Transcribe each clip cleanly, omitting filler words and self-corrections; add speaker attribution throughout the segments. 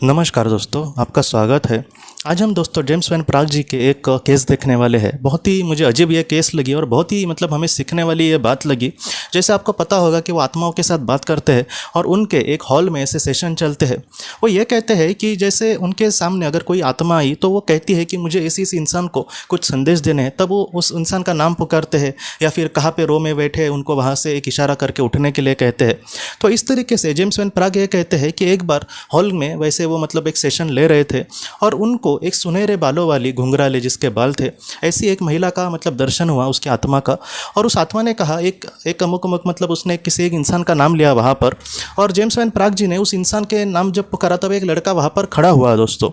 Speaker 1: नमस्कार दोस्तों, आपका स्वागत है। आज हम दोस्तों जेम्स वैन प्राग जी के एक केस देखने वाले हैं। बहुत ही मुझे अजीब ये केस लगी और बहुत ही हमें सीखने वाली ये बात लगी। जैसे आपको पता होगा कि वो आत्माओं के साथ बात करते हैं और उनके एक हॉल में ऐसे सेशन चलते हैं। वो ये कहते हैं कि जैसे उनके सामने अगर कोई आत्मा आई तो वो कहती है कि मुझे इस इंसान को कुछ संदेश देने हैं, तब वो उस इंसान का नाम पुकारते हैं या फिर कहाँ पे रो में बैठे उनको वहाँ से एक इशारा करके उठने के लिए कहते हैं। तो इस तरीके से जेम्स वैन प्राग ये कहते हैं कि एक बार हॉल में वैसे वो एक सेशन ले रहे थे और उनको एक सुनहरे बालों वाली, घुंघराले जिसके बाल थे, ऐसी एक महिला का दर्शन हुआ उसकी आत्मा का। और उस आत्मा ने कहा एक अमुक उसने किसी एक इंसान का नाम लिया वहाँ पर, और जेम्स वैन प्राग जी ने उस इंसान के नाम जब पुकारा तब एक लड़का वहाँ पर खड़ा हुआ दोस्तों।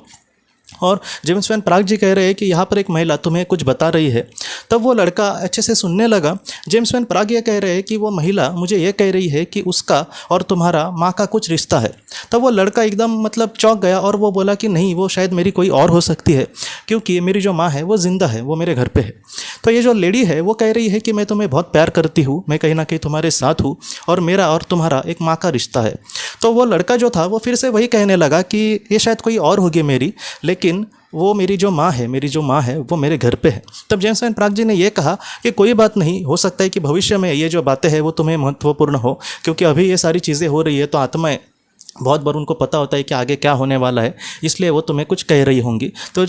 Speaker 1: और जेम्स वैन प्राग जी कह रहे हैं कि यहाँ पर एक महिला तुम्हें कुछ बता रही है। तब वो लड़का अच्छे से सुनने लगा। जेम्स वैन प्राग ये कह रहे हैं कि वो महिला मुझे ये कह रही है कि उसका और तुम्हारा माँ का कुछ रिश्ता है। तब वो लड़का एकदम चौंक गया और वो बोला कि नहीं, वो शायद मेरी कोई और हो सकती है, क्योंकि मेरी जो माँ है वो जिंदा है, वो मेरे घर पे है। तो ये जो लेडी है वो कह रही है कि मैं तुम्हें बहुत प्यार करती हूँ, मैं कहीं ना कहीं तुम्हारे साथ हूँ और मेरा और तुम्हारा एक माँ का रिश्ता है। तो वो लड़का जो था वो फिर से वही कहने लगा कि ये शायद कोई और होगी मेरी, लेकिन वो मेरी जो माँ है वो मेरे घर पे है। तब जेम्स वैन प्राग जी ने ये कहा कि कोई बात नहीं, हो सकता है कि भविष्य में ये जो बातें हैं वो तुम्हें महत्वपूर्ण हो, क्योंकि अभी ये सारी चीज़ें हो रही है तो आत्माएं बहुत बार उनको पता होता है कि आगे क्या होने वाला है, इसलिए वो तुम्हें कुछ कह रही होंगी। तो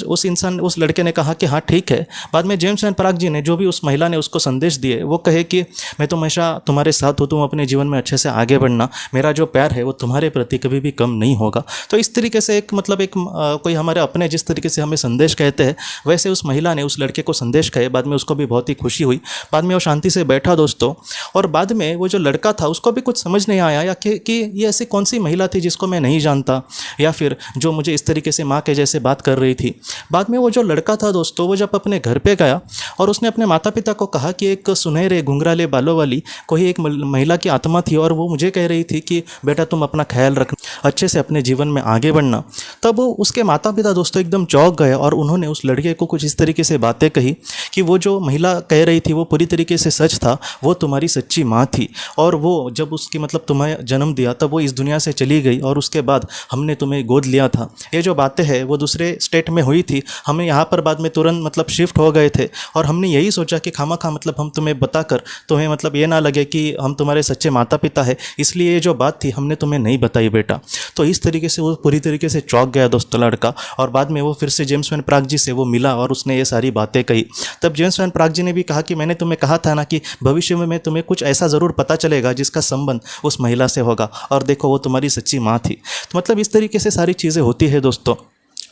Speaker 1: उस लड़के ने कहा कि हाँ ठीक है। बाद में जेम्स वैन प्राग जी ने, जो भी उस महिला ने उसको संदेश दिए, वो कहे कि मैं तो हमेशा तुम्हारे साथ हूँ, तुम अपने जीवन में अच्छे से आगे बढ़ना, मेरा जो प्यार है वो तुम्हारे प्रति कभी भी कम नहीं होगा। तो इस तरीके से कोई हमारे अपने जिस तरीके से हमें संदेश कहते हैं, वैसे उस महिला ने उस लड़के को संदेश कहे। बाद में उसको भी बहुत ही खुशी हुई। बाद में वो शांति से बैठा दोस्तों, और बाद में वो जो लड़का था उसको भी कुछ समझ नहीं आया या कि ये ऐसी कौन सी महिला थी जिसको मैं नहीं जानता, या फिर जो मुझे इस तरीके से माँ के जैसे बात कर रही थी। बाद में वो जो लड़का था दोस्तों, वो जब अपने घर पे गया और उसने अपने माता पिता को कहा कि एक सुनहरे घुंघराले बालों वाली कोई एक महिला की आत्मा थी और वो मुझे कह रही थी कि बेटा तुम अपना ख्याल रखना, अच्छे से अपने जीवन में आगे बढ़ना। तब उसके माता पिता दोस्तों एकदम चौंक गए और उन्होंने उस लड़के को कुछ इस तरीके से बातें कही कि वो जो महिला कह रही थी वो पूरी तरीके से सच था, वो तुम्हारी सच्ची माँ थी। और वो जब उसकी तुम्हें जन्म दिया तब वो इस दुनिया से चली गई और उसके बाद हमने तुम्हें गोद लिया था। ये जो बातें हैं वो दूसरे स्टेट में हुई थी, हमें यहाँ पर बाद में तुरंत शिफ्ट हो गए थे और हमने यही सोचा कि खामखा हम तुम्हें बताकर तुम्हें ये ना लगे कि हम तुम्हारे सच्चे माता पिता है, इसलिए ये जो बात थी हमने तुम्हें नहीं बताई बेटा। तो इस तरीके से वो पूरी तरीके से चौंक गया दोस्तों लड़का। और बाद में वो फिर से जेम्स वैन प्राग जी से वो मिला और उसने ये सारी बातें कही। तब जेम्स वैन प्राग जी ने भी कहा कि मैंने तुम्हें कहा था ना कि भविष्य में तुम्हें कुछ ऐसा ज़रूर पता चलेगा जिसका संबंध उस महिला से होगा, और देखो वो तुम्हारी सच्ची माँ थी। तो इस तरीके से सारी चीज़ें होती है दोस्तों।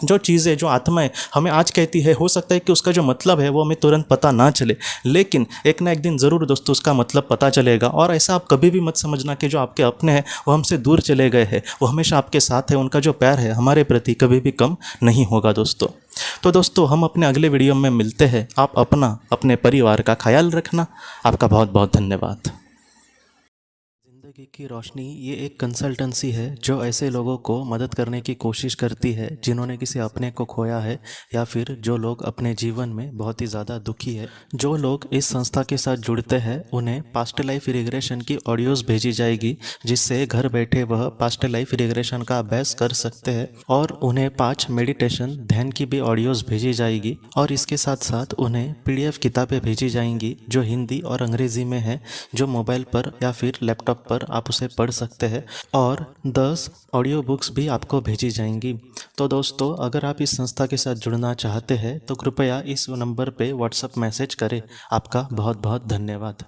Speaker 1: जो चीज़ें, जो आत्माएं हमें आज कहती है, हो सकता है कि उसका जो मतलब है वो हमें तुरंत पता ना चले, लेकिन एक ना एक दिन ज़रूर दोस्तों उसका मतलब पता चलेगा। और ऐसा आप कभी भी मत समझना कि जो आपके अपने हैं वो हमसे दूर चले गए हैं, वो हमेशा आपके साथ है, उनका जो प्यार है हमारे प्रति कभी भी कम नहीं होगा दोस्तों। तो दोस्तों हम अपने अगले वीडियो में मिलते हैं। आप अपना, अपने परिवार का ख्याल रखना। आपका बहुत बहुत धन्यवाद। ज़िंदगी की रोशनी ये एक कंसल्टेंसी है जो ऐसे लोगों को मदद करने की कोशिश करती है जिन्होंने किसी अपने को खोया है, या फिर जो लोग अपने जीवन में बहुत ही ज़्यादा दुखी है। जो लोग इस संस्था के साथ जुड़ते हैं उन्हें पास्ट लाइफ रिग्रेशन की ऑडियोज़ भेजी जाएगी, जिससे घर बैठे वह पास्ट लाइफ रिग्रेशन का अभ्यास कर सकते हैं। और उन्हें 5 मेडिटेशन, ध्यान की भी ऑडियोज़ भेजी जाएगी। और इसके साथ साथ उन्हें PDF किताबें भेजी जाएंगी जो हिंदी और अंग्रेज़ी में है, जो मोबाइल पर या फिर लैपटॉप पर आप उसे पढ़ सकते हैं। और 10 ऑडियो बुक्स भी आपको भेजी जाएंगी। तो दोस्तों अगर आप इस संस्था के साथ जुड़ना चाहते हैं तो कृपया इस नंबर पे व्हाट्सएप मैसेज करें। आपका बहुत बहुत धन्यवाद।